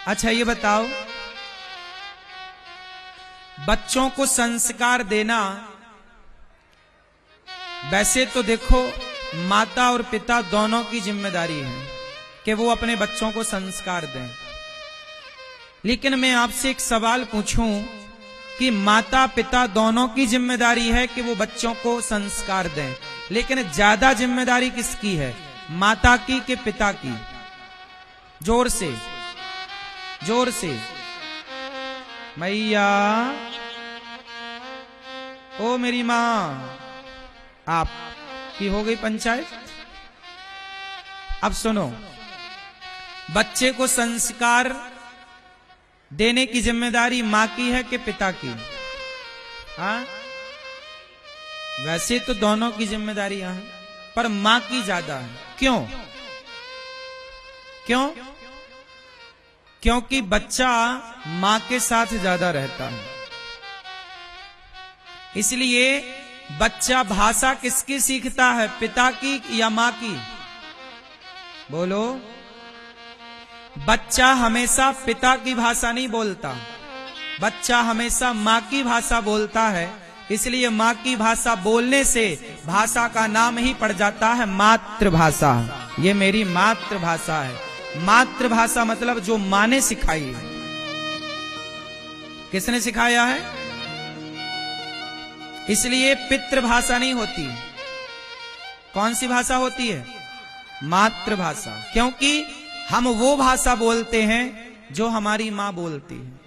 अच्छा ये बताओ, बच्चों को संस्कार देना, वैसे तो देखो माता और पिता दोनों की जिम्मेदारी है कि वो अपने बच्चों को संस्कार दें। लेकिन मैं आपसे एक सवाल पूछूं कि माता पिता दोनों की जिम्मेदारी है कि वो बच्चों को संस्कार दें, लेकिन ज्यादा जिम्मेदारी किसकी है, माता की कि पिता की? जोर से, जोर से। मैया, ओ मेरी मां, आपकी हो गई पंचायत। अब सुनो, बच्चे को संस्कार देने की जिम्मेदारी मां की है कि पिता की? हाँ, वैसे तो दोनों की जिम्मेदारी है, पर मां की ज्यादा है। क्यों? क्यों? क्योंकि बच्चा मां के साथ ज्यादा रहता है। इसलिए बच्चा भाषा किसकी सीखता है, पिता की या मां की? बोलो। बच्चा हमेशा पिता की भाषा नहीं बोलता, बच्चा हमेशा मां की भाषा बोलता है। इसलिए मां की भाषा बोलने से भाषा का नाम ही पड़ जाता है मातृभाषा। ये मेरी मातृभाषा है। मातृभाषा मतलब जो मां ने सिखाई है। किसने सिखाया है? इसलिए पितृभाषा नहीं होती। कौन सी भाषा होती है? मातृभाषा। क्योंकि हम वो भाषा बोलते हैं जो हमारी मां बोलती है।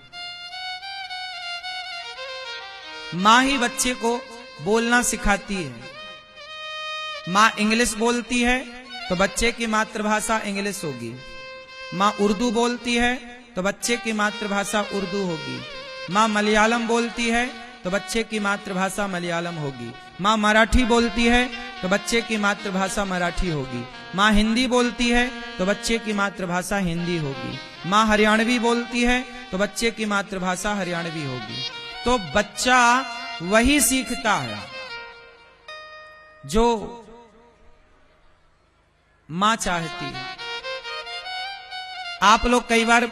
मां ही बच्चे को बोलना सिखाती है। मां इंग्लिश बोलती है तो बच्चे की मातृभाषा इंग्लिश होगी। मां उर्दू बोलती है तो बच्चे की मातृभाषा उर्दू होगी। मां मलयालम बोलती है तो बच्चे की मातृभाषा मलयालम होगी। मां मराठी बोलती है तो बच्चे की मातृभाषा मराठी होगी। मां हिंदी बोलती है तो बच्चे की मातृभाषा हिंदी होगी। मां हरियाणवी बोलती है तो बच्चे की मातृभाषा हरियाणवी होगी। तो बच्चा वही सीखता है जो मां चाहती है। आप लोग कई बार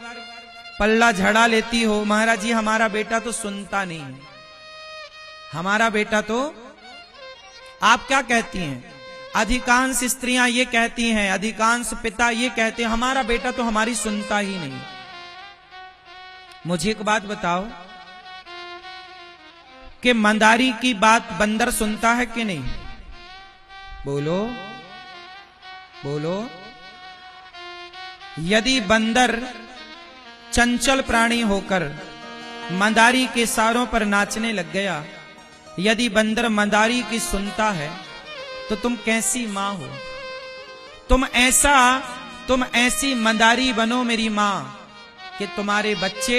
पल्ला झड़ा लेती हो, महाराज जी हमारा बेटा तो सुनता नहीं है, हमारा बेटा तो। आप क्या कहती हैं? अधिकांश स्त्रियां ये कहती हैं, अधिकांश पिता ये कहते हैं, हमारा बेटा तो हमारी सुनता ही नहीं। मुझे एक बात बताओ कि मंदारी की बात बंदर सुनता है कि नहीं? बोलो बोलो। यदि बंदर चंचल प्राणी होकर मंदारी के सारों पर नाचने लग गया, यदि बंदर मंदारी की सुनता है, तो तुम कैसी मां हो? तुम ऐसी मंदारी बनो मेरी मां कि तुम्हारे बच्चे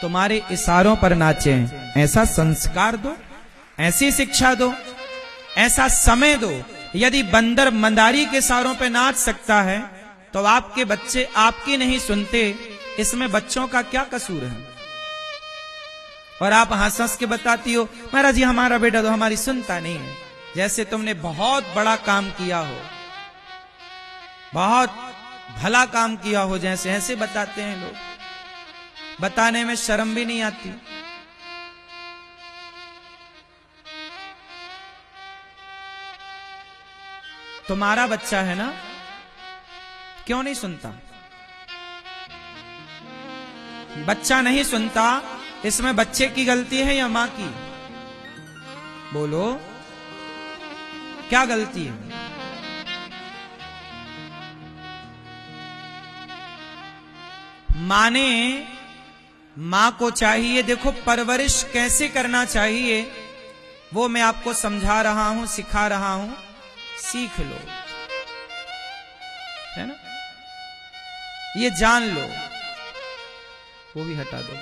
तुम्हारे इशारों पर नाचें। ऐसा संस्कार दो, ऐसी शिक्षा दो, ऐसा समय दो। यदि बंदर मंदारी के इशारों पर नाच सकता है तो आपके बच्चे आपकी नहीं सुनते, इसमें बच्चों का क्या कसूर है? और आप हंस हंस के बताती हो, महाराज जी हमारा बेटा तो हमारी सुनता नहीं है, जैसे तुमने बहुत बड़ा काम किया हो, बहुत भला काम किया हो, जैसे ऐसे बताते हैं लोग। बताने में शर्म भी नहीं आती। तुम्हारा बच्चा है ना, क्यों नहीं सुनता? बच्चा नहीं सुनता, इसमें बच्चे की गलती है या मां की? बोलो, क्या गलती है? मां को चाहिए, देखो परवरिश कैसे करना चाहिए वो मैं आपको समझा रहा हूं, सिखा रहा हूं, सीख लो, है ना? ये जान लो। वो भी हटा दो।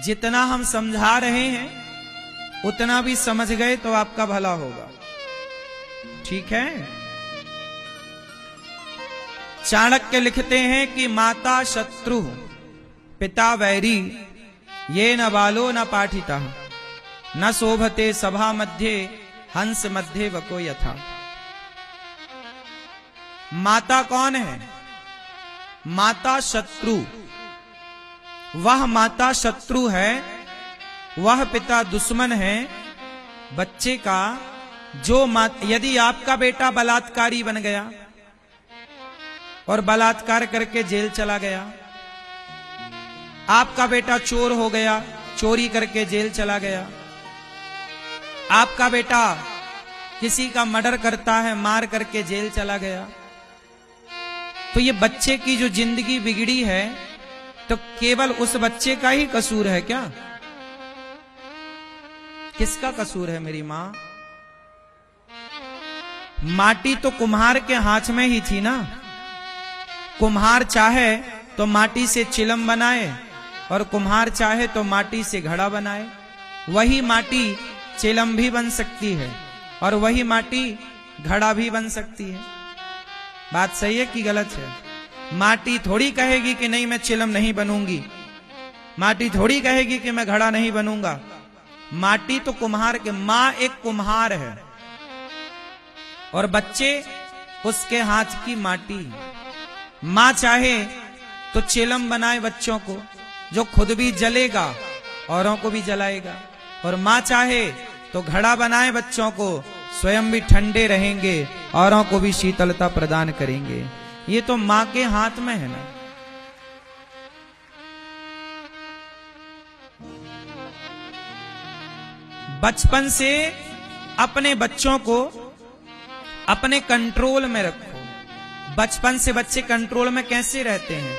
जितना हम समझा रहे हैं उतना भी समझ गए तो आपका भला होगा, ठीक है? चाणक्य लिखते हैं कि माता शत्रु पिता वैरी, ये न बालो न पाठिता, न शोभते सभा मध्य हंस मध्य वको यथा। माता कौन है? माता शत्रु, वह माता शत्रु है, वह पिता दुश्मन है बच्चे का। जो यदि आपका बेटा बलात्कारी बन गया और बलात्कार करके जेल चला गया, आपका बेटा चोर हो गया, चोरी करके जेल चला गया, आपका बेटा किसी का मर्डर करता है, मार करके जेल चला गया, तो ये बच्चे की जो जिंदगी बिगड़ी है तो केवल उस बच्चे का ही कसूर है क्या? किसका कसूर है मेरी मां? माटी तो कुम्हार के हाथ में ही थी ना। कुम्हार चाहे तो माटी से चिलम बनाए और कुम्हार चाहे तो माटी से घड़ा बनाए। वही माटी चिलम भी बन सकती है और वही माटी घड़ा भी बन सकती है। बात सही है कि गलत है? माटी थोड़ी कहेगी कि नहीं मैं चिलम नहीं बनूंगी, माटी थोड़ी कहेगी कि मैं घड़ा नहीं बनूंगा। माटी तो कुम्हार के, मां एक कुम्हार है और बच्चे उसके हाथ की माटी। मां चाहे तो चिलम बनाए बच्चों को, जो खुद भी जलेगा औरों को भी जलाएगा, और मां चाहे तो घड़ा बनाए बच्चों को, स्वयं भी ठंडे रहेंगे, औरों को भी शीतलता प्रदान करेंगे। ये तो मां के हाथ में है ना। बचपन से अपने बच्चों को अपने कंट्रोल में रखो। बचपन से बच्चे कंट्रोल में कैसे रहते हैं?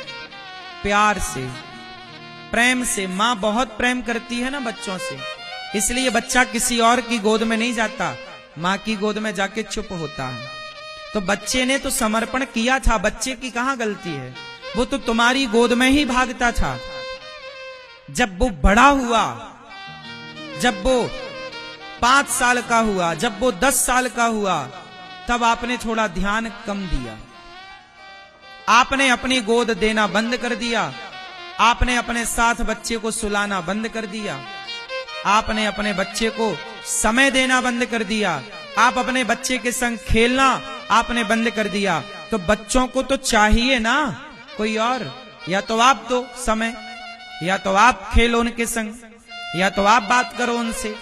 प्यार से, प्रेम से। मां बहुत प्रेम करती है ना बच्चों से, इसलिए बच्चा किसी और की गोद में नहीं जाता, मां की गोद में जाके चुप होता है। तो बच्चे ने तो समर्पण किया था, बच्चे की कहां गलती है? वो तो तुम्हारी गोद में ही भागता था। जब वो बड़ा हुआ, जब वो 5 साल का हुआ, जब वो 10 साल का हुआ, तब आपने थोड़ा ध्यान कम दिया। आपने अपनी गोद देना बंद कर दिया, आपने अपने साथ बच्चे को सुलाना बंद कर दिया, आपने अपने बच्चे को समय देना बंद कर दिया, आप अपने बच्चे के संग खेलना आपने बंद कर दिया। तो बच्चों को तो चाहिए ना कोई और, या तो आप दो समय, या तो आप खेलो उनके संग, या तो आप बात करो उनसे,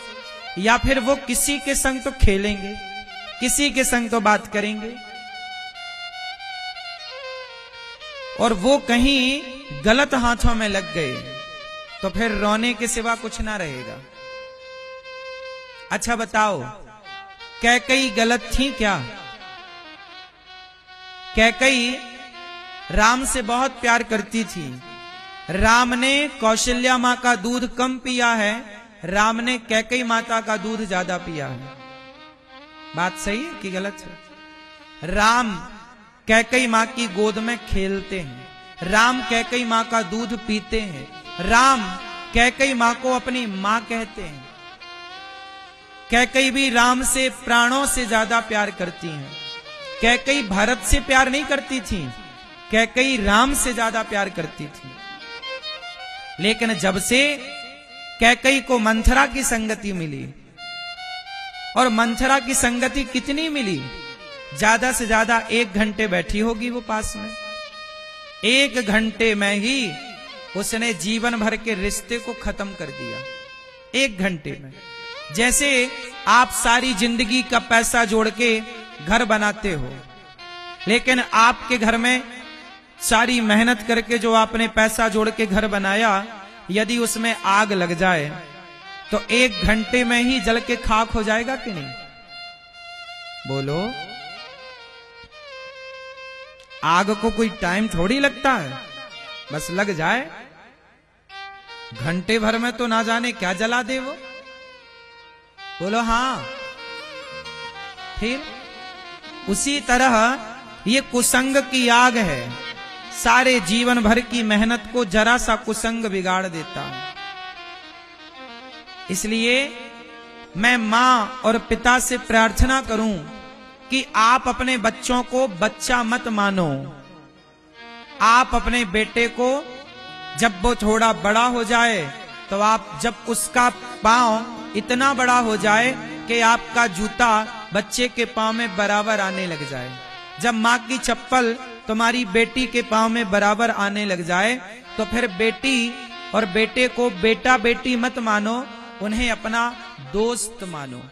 या फिर वो किसी के संग तो खेलेंगे, किसी के संग तो बात करेंगे। और वो कहीं गलत हाथों में लग गए तो फिर रोने के सिवा कुछ ना रहेगा। अच्छा बताओ, कैकई गलत थी क्या? कैकई राम से बहुत प्यार करती थी। राम ने कौशल्या मां का दूध कम पिया है, राम ने कैकई माता का दूध ज्यादा पिया है। बात सही है कि गलत है? राम कैकई मां की गोद में खेलते हैं, राम कैकई मां का दूध पीते हैं, राम कैकई मां को अपनी मां कहते हैं। कैकई भी राम से प्राणों से ज्यादा प्यार करती हैं। कैकई भरत से प्यार नहीं करती थी, कैकई राम से ज्यादा प्यार करती थी। लेकिन जब से कैकई को मंथरा की संगति मिली, और मंथरा की संगति कितनी मिली? ज्यादा से ज्यादा 1 घंटे बैठी होगी वो पास में। 1 घंटे में ही उसने जीवन भर के रिश्ते को खत्म कर दिया। 1 घंटे में। जैसे आप सारी जिंदगी का पैसा जोड़ के घर बनाते हो, लेकिन आपके घर में सारी मेहनत करके जो आपने पैसा जोड़ के घर बनाया, यदि उसमें आग लग जाए तो 1 घंटे में ही जल के खाक हो जाएगा कि नहीं? बोलो। आग को कोई टाइम थोड़ी लगता है, बस लग जाए, घंटे भर में तो ना जाने क्या जला दे वो। बोलो हाँ। फिर उसी तरह ये कुसंग की आग है, सारे जीवन भर की मेहनत को जरा सा कुसंग बिगाड़ देता है। इसलिए मैं मां और पिता से प्रार्थना करूं कि आप अपने बच्चों को बच्चा मत मानो। आप अपने बेटे को जब वो थोड़ा बड़ा हो जाए, तो आप जब उसका पांव इतना बड़ा हो जाए कि आपका जूता बच्चे के पांव में बराबर आने लग जाए, जब मां की चप्पल तुम्हारी बेटी के पांव में बराबर आने लग जाए, तो फिर बेटी और बेटे को बेटा बेटी मत मानो, उन्हें अपना दोस्त मानो।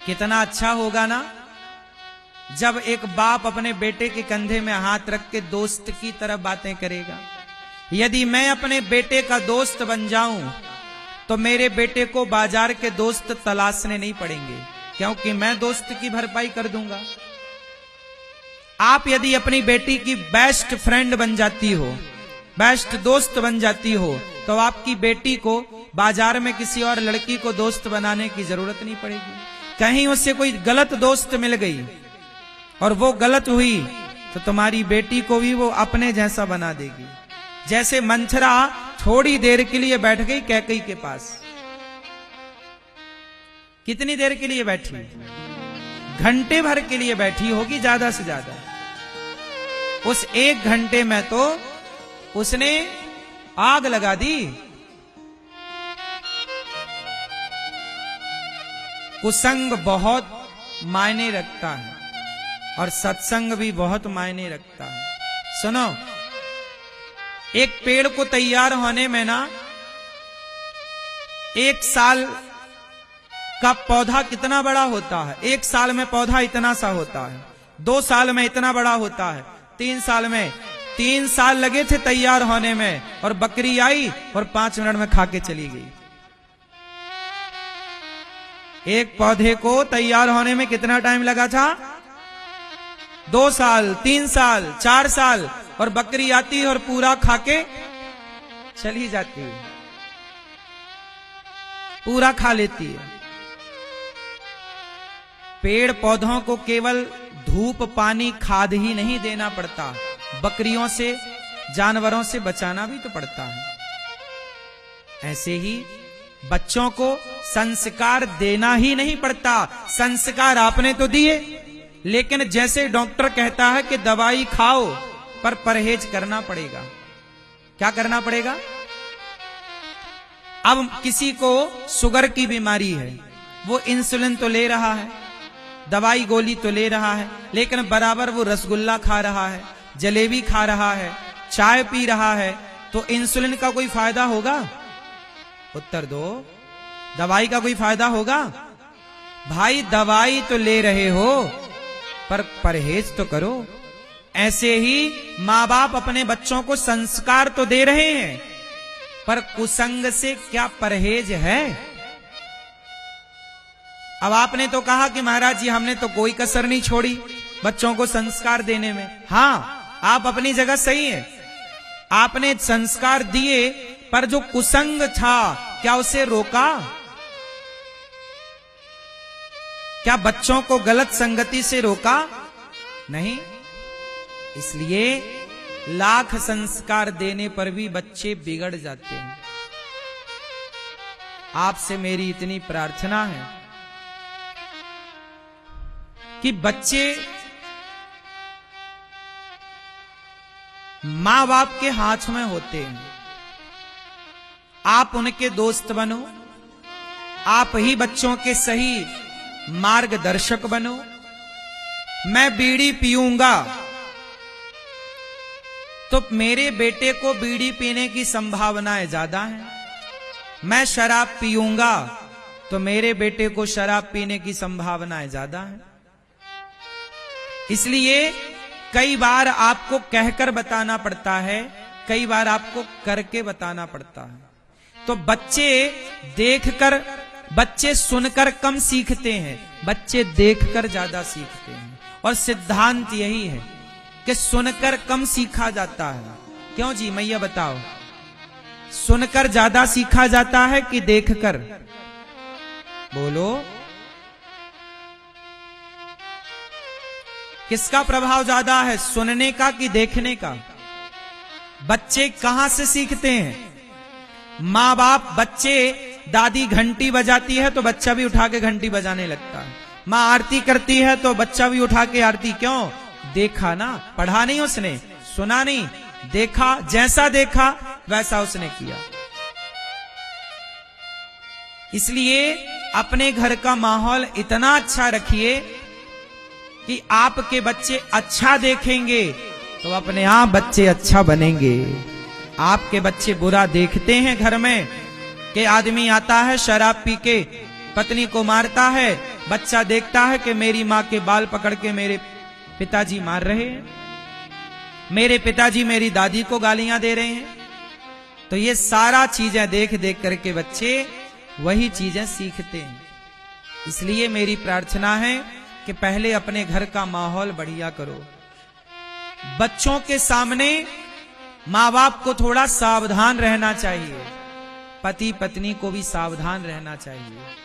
कितना अच्छा होगा ना जब एक बाप अपने बेटे के कंधे में हाथ रख के दोस्त की तरह बातें करेगा। यदि मैं अपने बेटे का दोस्त बन जाऊं तो मेरे बेटे को बाजार के दोस्त तलाशने नहीं पड़ेंगे, क्योंकि मैं दोस्त की भरपाई कर दूंगा। आप यदि अपनी बेटी की बेस्ट फ्रेंड बन जाती हो, बेस्ट दोस्त बन जाती हो, तो आपकी बेटी को बाजार में किसी और लड़की को दोस्त बनाने की जरूरत नहीं पड़ेगी। कहीं उससे कोई गलत दोस्त मिल गई और वो गलत हुई तो तुम्हारी बेटी को भी वो अपने जैसा बना देगी। जैसे मंथरा थोड़ी देर के लिए बैठ गई कैकई के पास। कितनी देर के लिए बैठी? घंटे भर के लिए बैठी होगी ज्यादा से ज्यादा। उस 1 घंटे में तो उसने आग लगा दी। कुसंग बहुत मायने रखता है और सत्संग भी बहुत मायने रखता है। सुनो, एक पेड़ को तैयार होने में ना 1 साल का पौधा कितना बड़ा होता है? 1 साल में पौधा इतना सा होता है, 2 साल में इतना बड़ा होता है, 3 साल में 3 साल लगे थे तैयार होने में, और बकरी आई और 5 मिनट में खा के चली गई। एक पौधे को तैयार होने में कितना टाइम लगा था? 2 साल, 3 साल, 4 साल, और बकरी आती है और पूरा खा के चली जाती है, पूरा खा लेती है। पेड़ पौधों को केवल धूप पानी खाद ही नहीं देना पड़ता, बकरियों से जानवरों से बचाना भी तो पड़ता है। ऐसे ही बच्चों को संस्कार देना ही नहीं पड़ता। संस्कार आपने तो दिए, लेकिन जैसे डॉक्टर कहता है कि दवाई खाओ पर परहेज करना पड़ेगा। क्या करना पड़ेगा? अब किसी को शुगर की बीमारी है, वो इंसुलिन तो ले रहा है, दवाई गोली तो ले रहा है, लेकिन बराबर वो रसगुल्ला खा रहा है, जलेबी खा रहा है, चाय पी रहा है, तो इंसुलिन का कोई फायदा होगा? उत्तर दो। दवाई का कोई फायदा होगा? भाई दवाई तो ले रहे हो पर परहेज तो करो। ऐसे ही माँ बाप अपने बच्चों को संस्कार तो दे रहे हैं, पर कुसंग से क्या परहेज है? अब आपने तो कहा कि महाराज जी हमने तो कोई कसर नहीं छोड़ी बच्चों को संस्कार देने में। हाँ, आप अपनी जगह सही है, आपने संस्कार दिए, पर जो कुसंग था क्या उसे रोका? क्या बच्चों को गलत संगति से रोका? नहीं। इसलिए लाख संस्कार देने पर भी बच्चे बिगड़ जाते हैं। आपसे मेरी इतनी प्रार्थना है कि बच्चे मां बाप के हाथ में होते हैं। आप उनके दोस्त बनो, आप ही बच्चों के सही मार्गदर्शक बनो। मैं बीड़ी पीऊंगा तो मेरे बेटे को बीड़ी पीने की संभावनाएं ज्यादा हैं। मैं शराब पीऊंगा तो मेरे बेटे को शराब पीने की संभावनाएं ज्यादा हैं। इसलिए कई बार आपको कहकर बताना पड़ता है, कई बार आपको करके बताना पड़ता है। तो बच्चे देखकर, बच्चे सुनकर कम सीखते हैं, बच्चे देखकर ज्यादा सीखते हैं। और सिद्धांत यही है कि सुनकर कम सीखा जाता है। क्यों जी मैया बताओ? सुनकर ज्यादा सीखा जाता है कि देखकर? बोलो, किसका प्रभाव ज्यादा है, सुनने का कि देखने का? बच्चे कहां से सीखते हैं? मां बाप, बच्चे, दादी घंटी बजाती है तो बच्चा भी उठा के घंटी बजाने लगता है। मां आरती करती है तो बच्चा भी उठा के आरती। क्यों? देखा ना, पढ़ा नहीं उसने, सुना नहीं, देखा। जैसा देखा वैसा उसने किया। इसलिए अपने घर का माहौल इतना अच्छा रखिए कि आपके बच्चे अच्छा देखेंगे तो अपने आप बच्चे अच्छा बनेंगे। आपके बच्चे बुरा देखते हैं घर में कि आदमी आता है शराब पी के पत्नी को मारता है, बच्चा देखता है कि मेरी माँ के बाल पकड़ के मेरे पिताजी मार रहे हैं, मेरे पिताजी मेरी दादी को गालियां दे रहे हैं। तो ये सारा चीजें देख देख करके बच्चे वही चीजें सीखते हैं। इसलिए मेरी प्रार्थना है कि पहले अपने घर का माहौल बढ़िया करो। बच्चों के सामने माँ बाप को थोड़ा सावधान रहना चाहिए, पति पत्नी को भी सावधान रहना चाहिए।